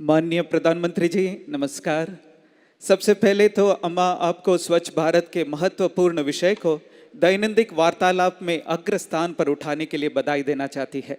माननीय प्रधानमंत्री जी नमस्कार। सबसे पहले तो अम्मा आपको स्वच्छ भारत के महत्वपूर्ण विषय को दैनंदिन वार्तालाप में अग्र स्थान पर उठाने के लिए बधाई देना चाहती है।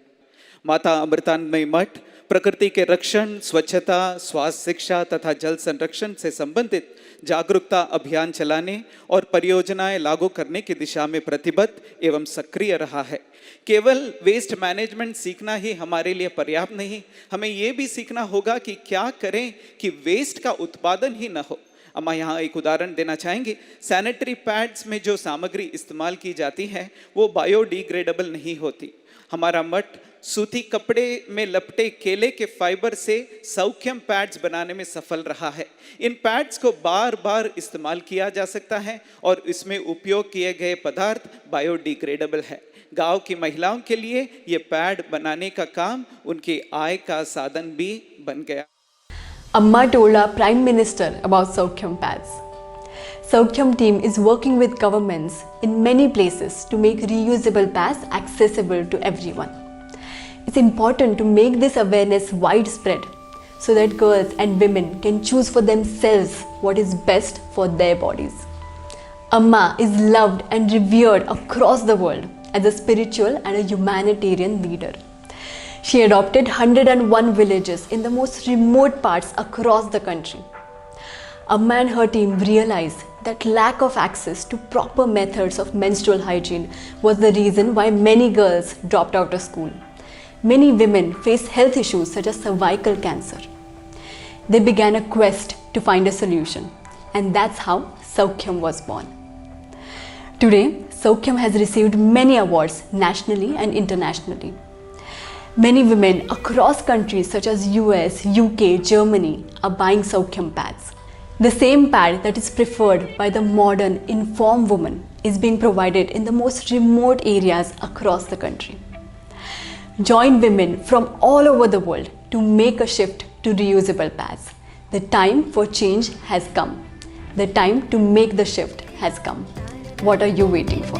माता अमृतानंदमयी मठ प्रकृति के रक्षण, स्वच्छता, स्वास्थ्य, शिक्षा तथा जल संरक्षण से संबंधित जागरूकता अभियान चलाने और परियोजनाएं लागू करने की दिशा में प्रतिबद्ध एवं सक्रिय रहा है। केवल वेस्ट मैनेजमेंट सीखना ही हमारे लिए पर्याप्त नहीं, हमें ये भी सीखना होगा कि क्या करें कि वेस्ट का उत्पादन ही न हो। अम्मा यहाँ एक उदाहरण देना चाहेंगे। सैनिटरी पैड्स में जो सामग्री इस्तेमाल की जाती है वो बायोडिग्रेडेबल नहीं होती। हमारा मठ सूती कपड़े में लपटे केले के फाइबर से सौख्यम पैड्स बनाने में सफल रहा है। इन पैड्स को बार बार इस्तेमाल किया जा सकता है और इसमें उपयोग किए गए पदार्थ बायोडिग्रेडेबल है। गांव की महिलाओं के लिए ये पैड बनाने का काम उनकी आय का साधन भी बन गया। Amma told our Prime Minister about Saukhyam pads. Saukhyam team is working with governments in many places to make reusable pads accessible to everyone. It's important to make this awareness widespread so that girls and women can choose for themselves what is best for their bodies. Amma is loved and revered across the world as a spiritual and a humanitarian leader. She adopted 101 villages in the most remote parts across the country. Amma and her team realized that lack of access to proper methods of menstrual hygiene was the reason why many girls dropped out of school. Many women face health issues such as cervical cancer. They began a quest to find a solution, and that's how Saukhyam was born. Today, Saukhyam has received many awards nationally and internationally. Many women across countries such as US, UK, Germany are buying Saukhyam pads. The same pad that is preferred by the modern, informed woman is being provided in the most remote areas across the country. Join women from all over the world to make a shift to reusable pads. The time for change has come. The time to make the shift has come. What are you waiting for?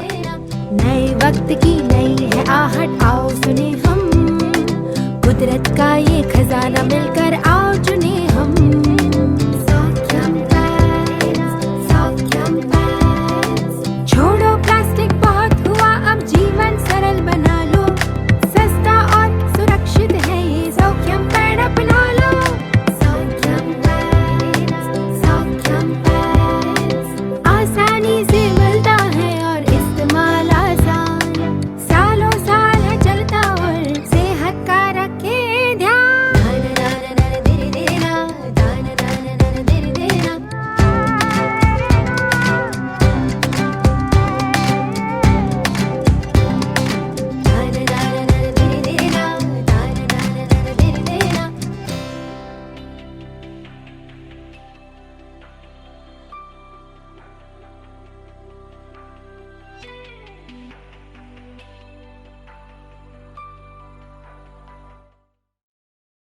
नए वक्त की नई है आहट, आओ सुने हम कुदरत का ये खजाना मिलकर